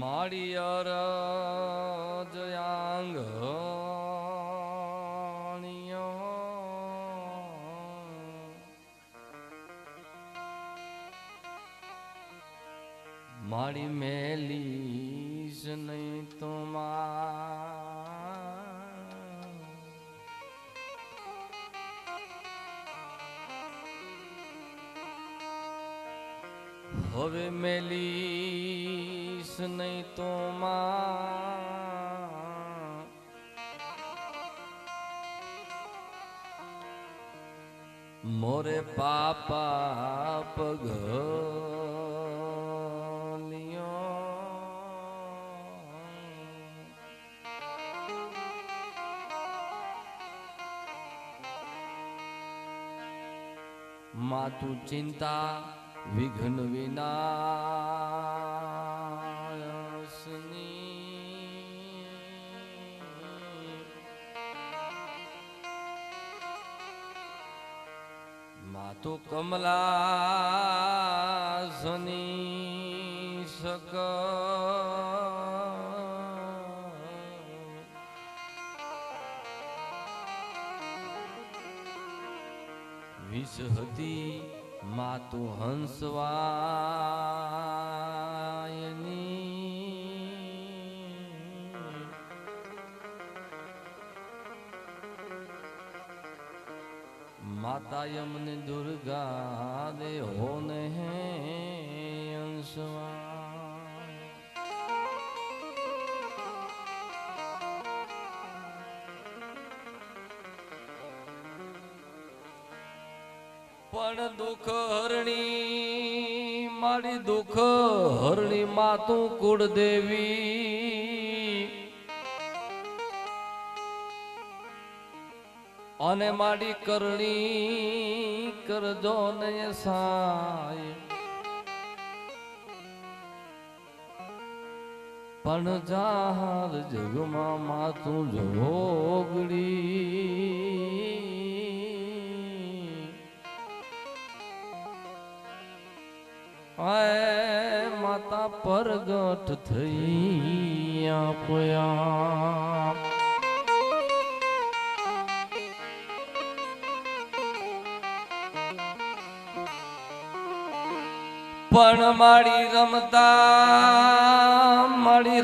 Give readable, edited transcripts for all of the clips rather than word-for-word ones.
મારી અરજ આંગણીયો મારી મેલીશ નહીં તો હવે મેલીશ નહીં તો મોરે પાપા પગ માતું ચિંતા વિઘ્ન વિનાશની માતું કમલાસની સક વિષ હતી માતું હંસવાયની માતા યમને દુર્ગા દે હોને હે હંસવા પણ દુઃખ હરણી મારી દુઃખ હરણી માતું કુળદેવી અને મારી કરણી કરજો ને સાય પણ જાહર જગમાં માતું જોગડી માતા પરગટ થઈ આપ્યા પણ મારી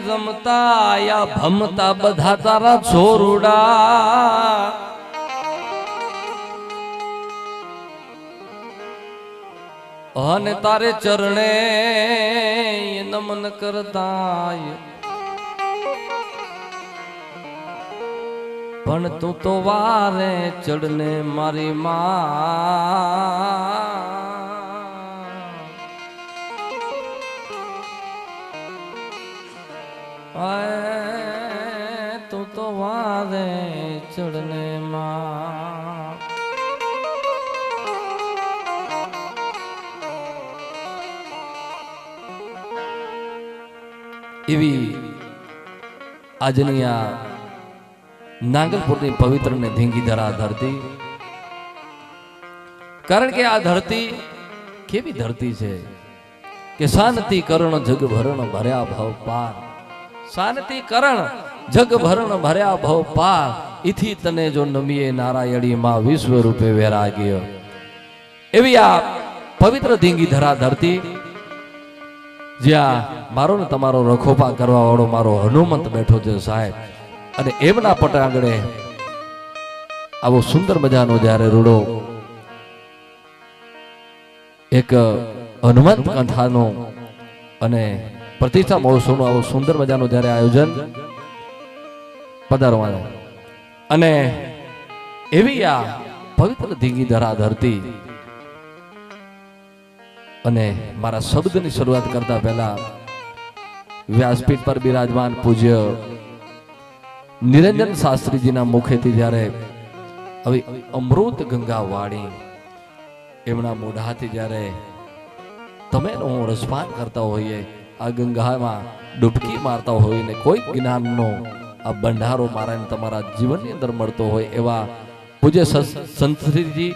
રમતા આયા ભમતા બધા તારા છોરુડા અને તારે ચરણે નમન કરતા પણ તું તો વારે ચડને મારી તું તો વારે ચડને એવી આજની આ નાગલપુરની પવિત્ર ને ધીંગી ધરા ધરતી, કારણ કે આ ધરતી કેવી ધરતી છે કે શાંતિ કરણ જગ ભરણ ભર્યા ભવ પાર, શાંતિ કરણ જગ ભરણ ભર્યા ભવ પાર, ઇથી તને જો નમીએ નારાયણી માં વિશ્વ રૂપે વૈરાગ્ય. એવી આ પવિત્ર ધીંગી ધરા ધરતી જ્યાં મારો ને તમારો રખોપા કરવા વાળો મારો હનુમંત બેઠો છે સાહેબ, અને એમના પટ આંગણે આવો સુંદર મજાનો જ્યારે રૂડો એક હનુમંત કંઠાનો અને પ્રતિષ્ઠા મહોત્સવનું આવું સુંદર મજાનું જ્યારે આયોજન પધારવાનું, અને એવી આ પવિત્ર ધીંગી ધરા ધરતી, અને મારા શબ્દની શરૂઆત કરતા પહેલા વ્યાસપીઠ પર બિરાજમાન પૂજ્ય નિરંજન શાસ્ત્રીજીના મુખેથી જ્યારે હવે અમૃત ગંગા વાણી એમના મોઢાથી જ્યારે તમે હું રસપાન કરતા હોઈએ, આ ગંગામાં ડૂબકી મારતા હોઈએ ને કોઈ જ્ઞાનનો આ ભંડારો મારા તમારા જીવનની અંદર મળતો હોય એવા પૂજ્ય સંતશ્રીજી,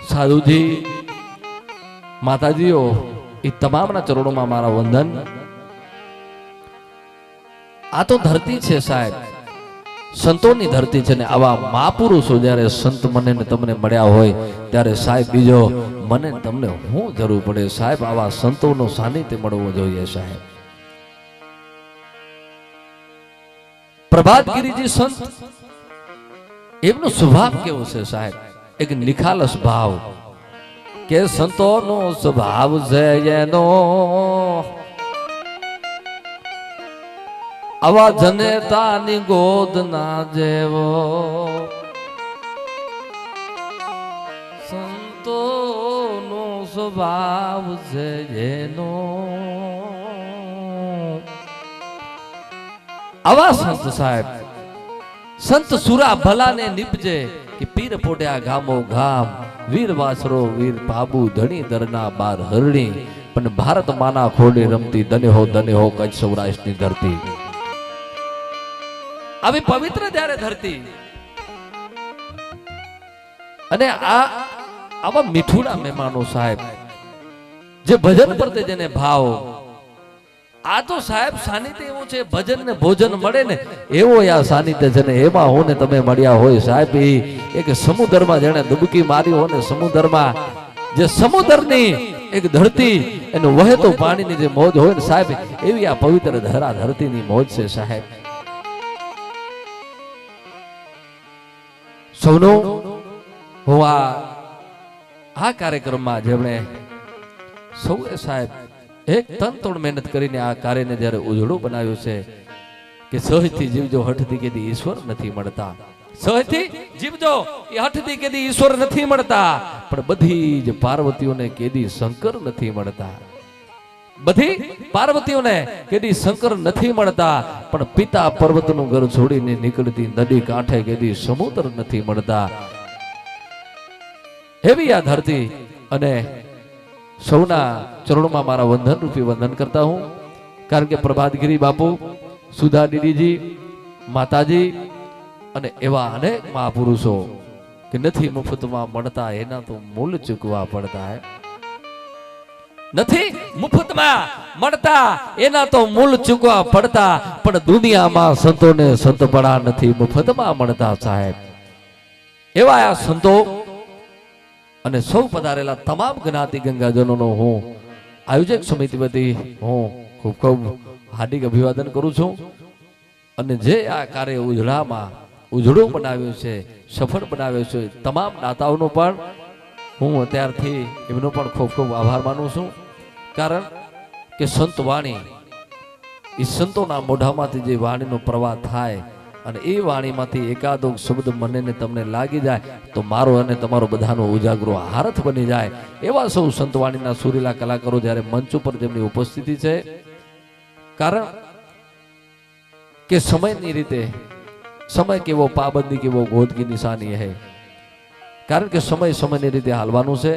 સાધુજી, માતાજીઓ, એ તમામના ચરણોમાં મારા વંદન. આ તો ધરતી છે સાહેબ, સંતોની ધરતી છે ને આવા મહાપુરુષો જ્યારે સંત મને ને તમને મળ્યા હોય ત્યારે સાહેબ બીજો મને ને તમને શું જરૂર પડે સાહેબ? આવા સંતોનું સાનિધ્ય મળવું જોઈએ સાહેબ. પ્રભાતગીરીજી સંત, એમનો સ્વભાવ કેવો છે સાહેબ? એક નિખાલસ ભાવ, કે સંતોનો સ્વભાવ છે એનો આવા જનેતાની ગોદ ના જેવો. સંતોનો સ્વભાવ છે એનો આવા સંત સાહેબ. સંત સુરા ભલાને નિપજે કે પીર પોટ્યા ગામો ગામ, વીર વાસરો વીર પાબુ ધણી દરના બાર હરણી, પણ ભારત માના ખોડે રમતી ધન્ય હો કચ્છ સૌરાષ્ટ્રની ધરતી. આવી પવિત્ર જ્યારે ધરતી અને આવા મીઠુડા મહેમાનો સાહેબ, જે ભજન પ્રત્યે જેને ભાવ, આ તો સાહેબ સાનિધ્ય એવું છે, ભજન ને ભોજન મળે ને એવો આ સાનિધ્ય છે ને એમાં હું ને તમે મળ્યા હોય સાહેબ. એક સમુદ્રમાં જેને ડૂબકી મારી હોય ને, સમુદ્રમાં જે સમુદ્રની એક ધરતી એનું વહેતું પાણીની જે મોજ હોય ને સાહેબ, એવી આ પવિત્ર ધરા ધરતીની મોજ છે સાહેબ. સૌનો હું આ કાર્યક્રમમાં જેમણે સૌએ સાહેબ એક તનતોડ મહેનત કરીને આ કાર્યને જ્યારે ઉજળું બનાવ્યું છે કે સહજથી જીવજો હઠથી કેદી ઈશ્વર નથી મળતા. સહજથી જીવજો એ હઠથી કેદી ઈશ્વર નથી મળતા, પણ બધી જ પાર્વતીઓને કેદી શંકર નથી મળતા. બધી પાર્વતીઓને કેદી શંકર નથી મળતા, પણ પિતા પર્વતનું ઘર છોડીને નીકળતી નદી કાંઠે કેદી સમુદ્ર નથી મળતા. એવી આ ધરતી અને સૌના ચરણોમાં મારા વંદન રૂપી વંદન કરતા હું. કારણ કે પ્રભાતગીરી બાપુ, સુધા દીદીજી, માતાજી અને એવા અનેક મહાપુરુષો કે નથી મુફતમાં મળતા, એના તો મૂલ ચૂકવા પડતા હે. નથી મુફતમાં મળતા, એના તો મૂલ ચૂકવા પડતા, પણ દુનિયામાં સંતોને સંતપણા નથી મુફતમાં મળતા સાહેબ. એવા આ સંતો અને સૌ પધારેલા તમામ જ્ઞાતિ ગંગાજનોનો હું આયોજક સમિતિ વતી હું ખૂબ ખૂબ હાર્દિક અભિવાદન કરું છું. અને જે આ કાર્ય ઉજળું બનાવ્યું છે, સફળ બનાવ્યું છે, તમામ દાતાઓનો પણ હું અત્યારથી એમનો પણ ખૂબ ખૂબ આભાર માનું છું. કારણ કે સંત વાણી, એ સંતોના મોઢામાંથી જે વાણીનો પ્રવાહ થાય અને એ વાણીમાંથી એકાદો શબ્દ મને ને તમને લાગી જાય તો મારો અને તમારો બધાનો ઉજાગરો હારથ બની જાય. એવા સૌ સંતવાણીના સુરીલા કલાકારો જ્યારે મંચ ઉપર જેમની ઉપસ્થિતિ છે, કારણ કે સમયની રીતે સમય કેવો પાબંદી કેવો ગોદ કી નિશાની હે. કારણ કે સમયની રીતે હાલવાનું છે,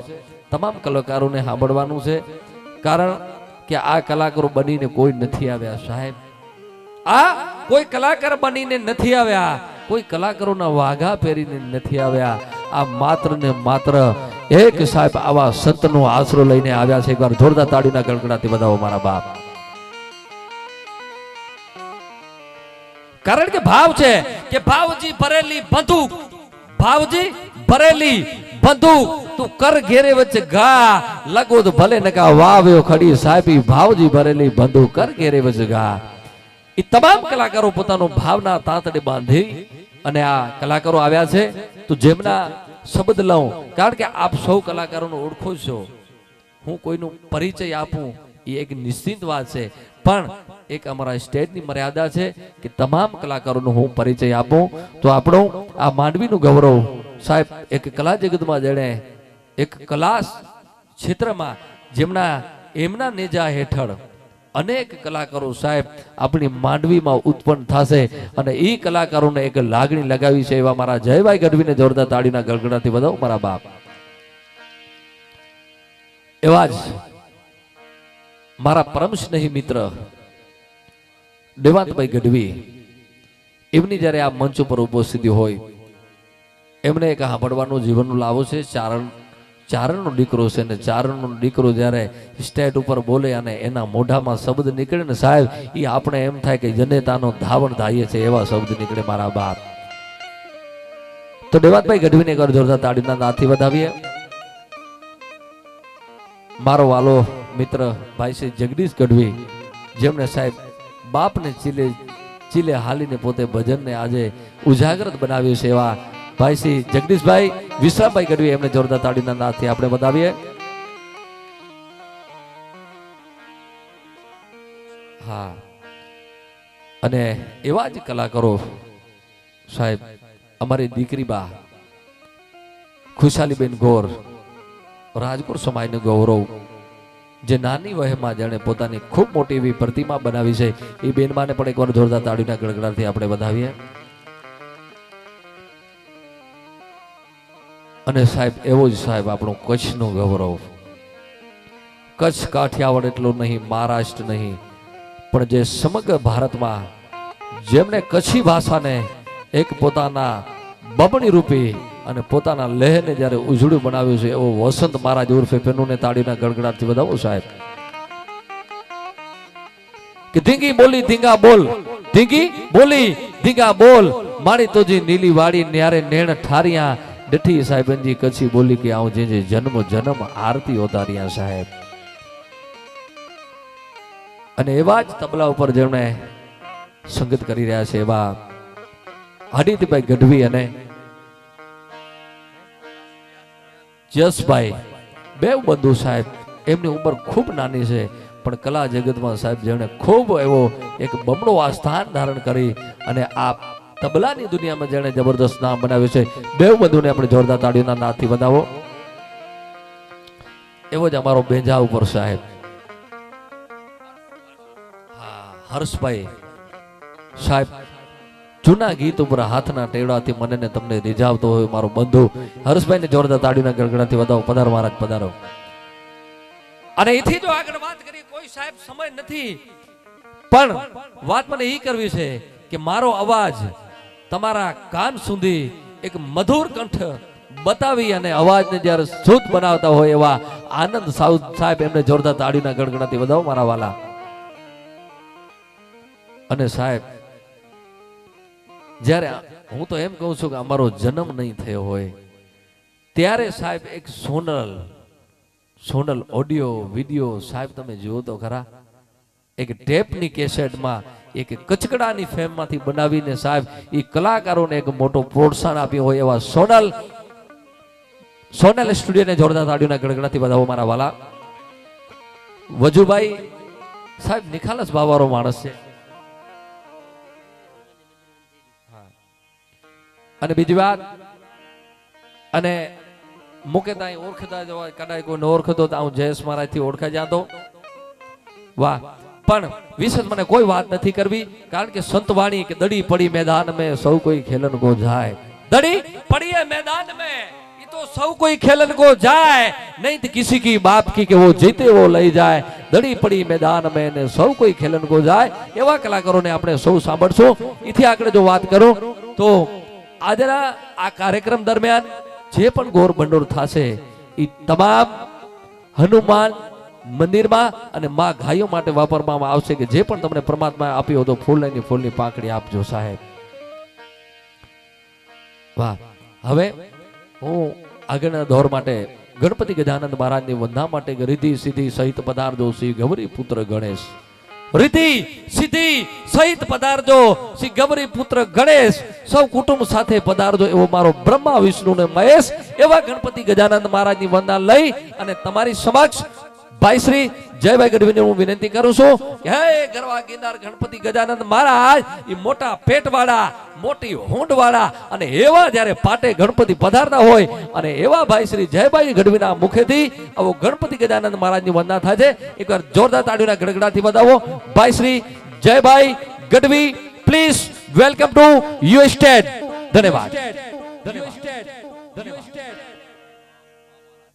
તમામ કલાકારોને સાંભળવાનું છે. કારણ કે આ કલાકારો બનીને કોઈ નથી આવ્યા સાહેબ. આ કોઈ કલાકાર બનીને નથી આવ્યા, કોઈ કલાકારોના વાઘા પહેરીને નથી આવ્યા. આ માત્ર ને માત્ર એક સાહેબ આવા સંતનો આશરો લઈને આવ્યા છે. એકવાર જોરદાર તાળીના ગડગડાથી વધાવો મારા બાપ. કારણ કે ભાવ છે કે ભાવજી ભરેલી બંદૂક, ભાવજી ભરેલી બંદૂક, તું કર ઘેરે વચ્ચે ઘા, લગો તો ભલે નકા વાવ્યો ખડી સાહેબી, ભાવજી ભરેલી બંદૂક કર ઘેરે વચ્ચે ઘા. એ તમામ કલાકારો પોતાનો ભાવના તાંતડે બાંધી અને આ કલાકારો આવ્યા છે. તો જેમના શબ્દ લઉં, કારણ કે આપ સૌ કલાકારોને ઓળખો છો, હું કોઈનો પરિચય આપું એ એક નિશ્ચિત વાત છે, પણ એક અમારા સ્ટેજની મર્યાદા છે કે તમામ કલાકારોનો હું પરિચય આપું. તો આપણો આ માંડવીનું ગૌરવ સાહેબ, એક કલા જગતમાં જેણે એક કલા ક્ષેત્રમાં એમના નેજા હેઠળ અનેક કલાકારો સાહેબ આપણી માંડવીમાં ઉત્પન્ન થશે અને એ કલાકારોને એક લાગણી લગાવી છે. એવા મારા જયભાઈ ગઢવીને જોરદાર તાળીના ગડગડાથી વધાવો મારા બાપ. એવા જ મારા પરમ સ્નેહી મિત્ર દેવાંતભાઈ ગઢવી, એમની જ્યારે આ મંચ ઉપર ઉપસ્થિતિ હોય, એમને એક સાંભળવાનું જીવનનું લાવો છે. ચારણનો દીકરો છે ને ચારણનો દીકરો જ્યારે સ્ટેજ ઉપર બોલે અને એના મોઢામાં શબ્દ નીકળે ને સાહેબ, એ આપણે એમ થાય કે જનેતાનો ધાવણ થાય છે, એવા શબ્દ નીકળે મારા બાપ. તો દેવાતભાઈ ગઢવીને એક જોરદાર તાળીના નાદથી વધાવીએ. મારો વાલો મિત્ર ભાઈ શ્રી જગદીશ ગઢવી, જેમણે સાહેબ બાપને ચીલે હાલીને પોતે ભજનને આજે ઉજાગૃત બનાવ્યું છે, એવા ભાઈ શ્રી જગદીશભાઈ વિશ્રામભાઈ ગઢવી, એમને જોરદાર તાળીના નાદથી આપણે વધાવીએ. હા, અને એવા જ કલાકારો સાહેબ, અમારી દીકરી બા ખુશાલીબેન ગોર, રાજકોટ સમાજનું ગૌરવ, જે નાની વયમાં જેણે પોતાની ખૂબ મોટી એવી પ્રતિમા બનાવી છે, એ બેનમાને પણ એકવાર જોરદાર તાળીના ગડગડાટથી આપણે વધાવીએ. અને સાહેબ એવો જ સાહેબ આપણો કચ્છનું ગૌરવ, કચ્છ કાઠિયાવાડ એટલું નહીં, મહારાષ્ટ્ર નહીં, પણ જે સમગ્ર ભારતમાં જેમણે કચ્છી ભાષાને એક પોતાના બમણી રૂપી અને પોતાના લહેરને જ્યારે ઉજળું બનાવ્યું છે, એવો વસંત મહારાજ ઉર્ફે પેનુને તાળીના ગડગડાટથી વધાવો સાહેબ. કે ધીંગી બોલી ધીંગા બોલ, ધીંગી બોલી ધીંગા બોલ, મારી તોજી નીલી વાડી ન્યારે નેણ ઠારિયા, ડઠી સાહેબજી કચ્છી બોલી કે આવું જે જન્મ જન્મ આરતી ઓતારિયા સાહેબ. અને એવા જ તબલા ઉપર જેમણે સંગીત કરી રહ્યા છે, એવા હરિતભાઈ ગઢવી અને જસભાઈ, બે બંધુ સાહેબ, એમની ઉંમર ખૂબ નાની છે, પણ કલા જગતમાં સાહેબ જેમણે ખૂબ એવો એક બમણો આ સ્થાન ધારણ કરી અને આ તબલાની દુનિયામાં જેણે જબરદસ્ત નામ બનાવ્યું છે, બે બંધુને આપણે જોરદાર તાળીઓના નાદથી વધાવો. એવો જ અમારો બેંજા ઉપર સાહેબ, હર્ષભાઈ સાહેબ, જૂના ગીત ઉપર હાથના ટેડાથી મને ને તમને રીઝાવતો હોય મારો બંધુ હર્ષભાઈ ને જોરદાર તાળીના ગડગડાથી વધાવો. પધારો મહારાજ, પધારો. અને એથી જો આગળ વાત કરી, કોઈ સાહેબ સમય નથી, પણ વાત મને એ કરવી છે કે મારો અવાજ તમારા કાન સુધી એક મધુર કંઠ બતાવી અને અવાજને જ્યારે શુદ્ધ બનાવતા હોય એવા આનંદ સાહેબ, એમને જોરદાર તાળીના ગડગડાથી વધાવો મારા વાલા. અને સાહેબ જ્યારે હું તો એમ કહું છું કે અમારો જન્મ નહીં થયો હોય ત્યારે સાહેબ એક સોનલ ઓડિયો વિડિયો સાહેબ તમે જુઓ તો ખરા, એક ટેપની કેસેટમાં એક કચકડાની ફેમમાંથી બનાવીને સાહેબ એ કલાકારોને એક મોટો પ્રોત્સાહન આપ્યું હોય એવા સોનલ સ્ટુડિયોને જોરદાર તાળીઓના ગડગડાથી વધાવો મારા વાલા. વજુભાઈ સાહેબ નિખાલસ ભાવવાળો માણસ છે. અને બીજી વાત, અને મુકેતા ઓળખતા જવા કદાચ કોઈને ઓળખતો તો હું જયેશ મહારાજ થી ઓળખાઈ જાતો. વાહ, પણ વિશેષ મને કોઈ વાત નથી કરવી, કારણ કે સંતવાણી કે દડી પડી मैदान में સૌ કોઈ ખેલન को જાય, दड़ी पड़ी है मैदान में ये तो सब कोई खेलन को जाए, नहीं तो किसी की बाप की के वो जीते वो लई जाए, दड़ी पड़ी मैदान में ने सब कोई खेलन को जाए. એવા કલાકારોને આપણે સૌ સાંભળશું. એથી આગળ જો વાત કરું તો આજના આ કાર્યક્રમ દરમિયાન જે પણ ગોર ભંડોળ થશે એ તમામ હનુમાન મંદિરમાં અને માં ગાયો માટે વાપરવામાં આવશે, કે જે પણ તમને પરમાત્માએ આપ્યો હતો ફૂલની પાંખડી આપજો સાહેબ. વાહ, હવે હું આગળના દોર માટે ગણપતિ ગજાનંદ મહારાજની વંદના માટે રીતિ સિદ્ધિ સહિત પધારજો શ્રી ગૌરી પુત્ર ગણેશ. રીતિ સિદ્ધિ સહિત પધારજો શ્રી ગૌરી પુત્ર ગણેશ, સૌ કુટુંબ સાથે પધારજો એવો મારો બ્રહ્મા વિષ્ણુ ને મહેશ એવા ગણપતિ ગજાનંદ મહારાજની વંદના લઈ અને તમારી સમક્ષ ભાઈ શ્રી જયભાઈ ગઢવીને હું વિનંતી કરું છું કે હે ગરવા ગિરનાર ગણપતિ ગજાનંદ મહારાજ એ મોટા પેટવાળા, મોટી હોંડવાળા અને એવા જ્યારે પાટે ગણપતિ પધારતા હોય અને એવા ભાઈ શ્રી જયભાઈ ગઢવીના મુખેથી આવો ગણપતિ ગજાનંદ મહારાજની વંદના થાય છે. એકવાર જોરદાર તાળીઓના ગડગડાથી વધાવો ભાઈ Shri Jaybhai Gadhvi. Please welcome to you state. ધન્યવાદ.